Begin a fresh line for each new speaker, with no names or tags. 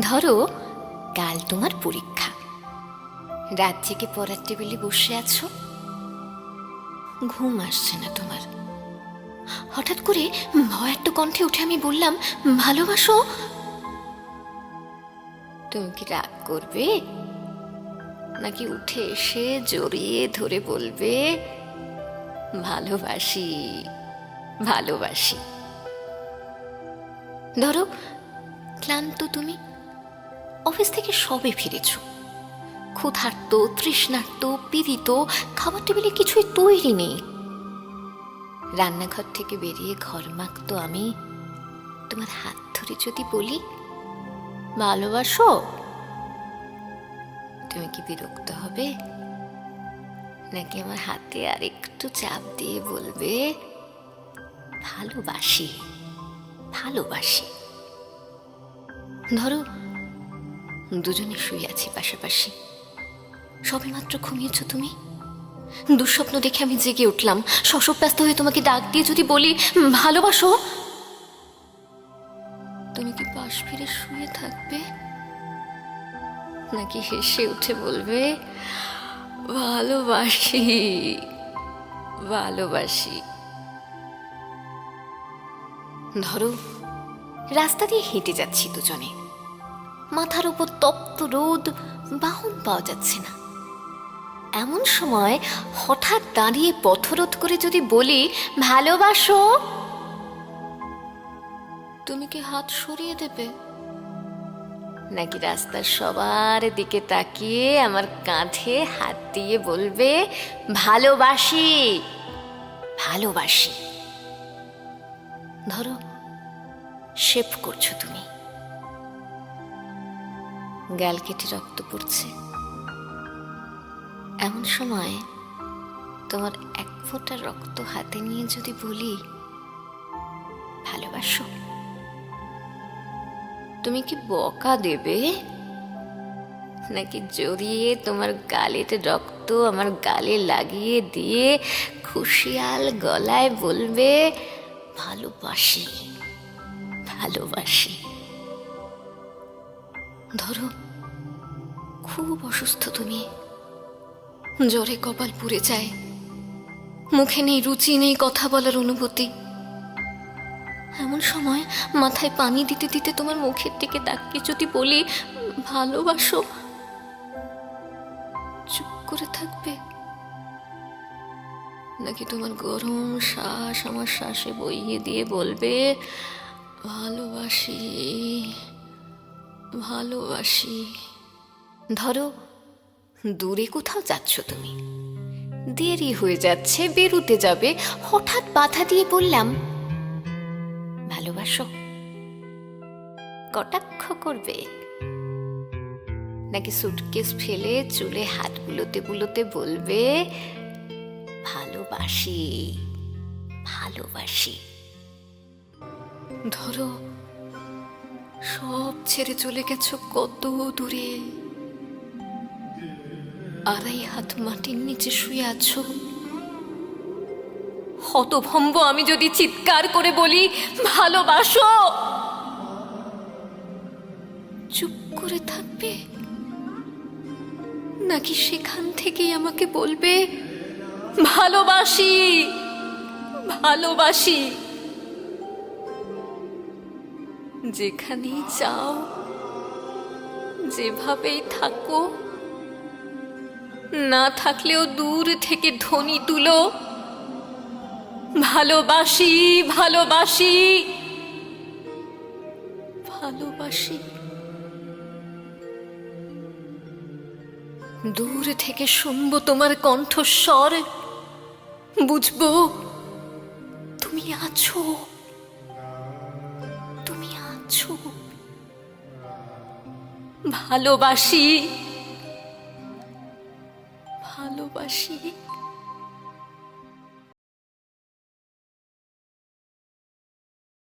ধরো কাল তোমার পরীক্ষা, রাত জেগে পড়ার টেবিলে বসে আছো, ঘুম আসছে না তোমার। হঠাৎ করে ভয়ার্ত কণ্ঠে উঠে আমি বললাম, ভালোবাসো। তুমি কি রাগ করবে, নাকি উঠে এসে জড়িয়ে ধরে বলবে, ভালোবাসি ভালোবাসি? ধরো ক্লান্ত তুমি, অফিস থেকে সবে ফিরেছ, ক্ষুধার্ত, তৃষ্ণার্ত, পীড়িত, খাবার টেবিলে কিছুই তৈরি নেই। রান্নাঘর থেকে বেরিয়ে ঘর মাখতো আমি তোমার হাত ধরে যদি বলি, ভালোবাসো? তুমি কি বিরক্ত হবে, নাকি আমার হাতে আর একটু চাপ দিয়ে বলবে, ভালোবাসি ভালোবাসি? ধরো দুজনে শুয়ে আছি পাশাপাশি, সবে মাত্র ঘুমিয়েছ তুমি, দুঃস্বপ্ন দেখে আমি জেগে উঠলাম, শশব্যস্ত হয়ে তোমাকে ডাক দিয়ে যদি বলি, ভালোবাসো? তুমি কি পাশ ফিরে শুয়ে থাকবে, নাকি হেসে উঠে বলবে, ভালোবাসি ভালোবাসি? ধরো রাস্তা দিয়ে হেঁটে যাচ্ছি দুজনে, মাথার উপর তপ্ত রোদ, বাহন পাওয়া যাচ্ছে না। এমন সময় হঠাৎ দাঁড়িয়ে পথরোধ করে যদি বলি, ভালোবাসো? তুমি কি হাত সরিয়ে দেবে, নাকি রাস্তার সবার দিকে তাকিয়ে আমার কাঁধে হাত দিয়ে বলবে, ভালোবাসি ভালোবাসি? ধরো শেভ করছো তুমি, গাল কেটে রক্ত পড়ছে, এমন সময় তোমার এক ফোঁটা রক্ত হাতে নিয়ে যদি বলি, ভালোবাসো? তুমি কি বকা দেবে, নাকি জড়িয়ে তোমার গালের রক্ত আমার গালে লাগিয়ে দিয়ে খুশিয়াল গলায় বলবে, ভালোবাসি ভালোবাসি? ধরো খুব অসুস্থ তুমি, জ্বরে কপাল পুড়ে যায়, মুখে নেই রুচি, নেই কথা বলার অনুভূতি। এমন সময় মাথায় পানি দিতে দিতে তোমার মুখের দিকে তাকিয়ে যদি বলি, ভালোবাসো? চুপ করে থাকবে, নাকি তোমার গরম শ্বাস আমার শ্বাসে বইয়ে দিয়ে বলবে, ভালোবাসি ভালোবাসি? ধরো দূরে কোথাও যাচ্ছ তুমি, দেরি হয়ে যাচ্ছে, বেরুতে যাবে, হঠাৎ বাধা দিয়ে বললাম, ভালোবাসো? কটাক্ষ করবে, নাকি সুটকেস ফেলে চুলে হাত বুলোতে বুলোতে বলবে, ভালোবাসি ভালোবাসি? ধরো সব ছেড়ে চলে গেছো কত দূরে, আড়াই হাত মাটির নিচে শুয়ে আছো, হতভম্ব আমি যদি চিৎকার করে বলি, ভালোবাসো? চুপ করে থাকবে, নাকি সেখান থেকেই আমাকে বলবে, ভালোবাসি ভালোবাসি? যেখানেই যাও, যেভাবেই থাকো, না থাকলেও দূর থেকে ধ্বনি তুলো, ভালোবাসি ভালোবাসি ভালোবাসি? দূর থেকে শুনবো তোমার কণ্ঠস্বর, বুঝবো তুমি আছো, তুমি আছো। ভালোবাসি ভালোবাসি।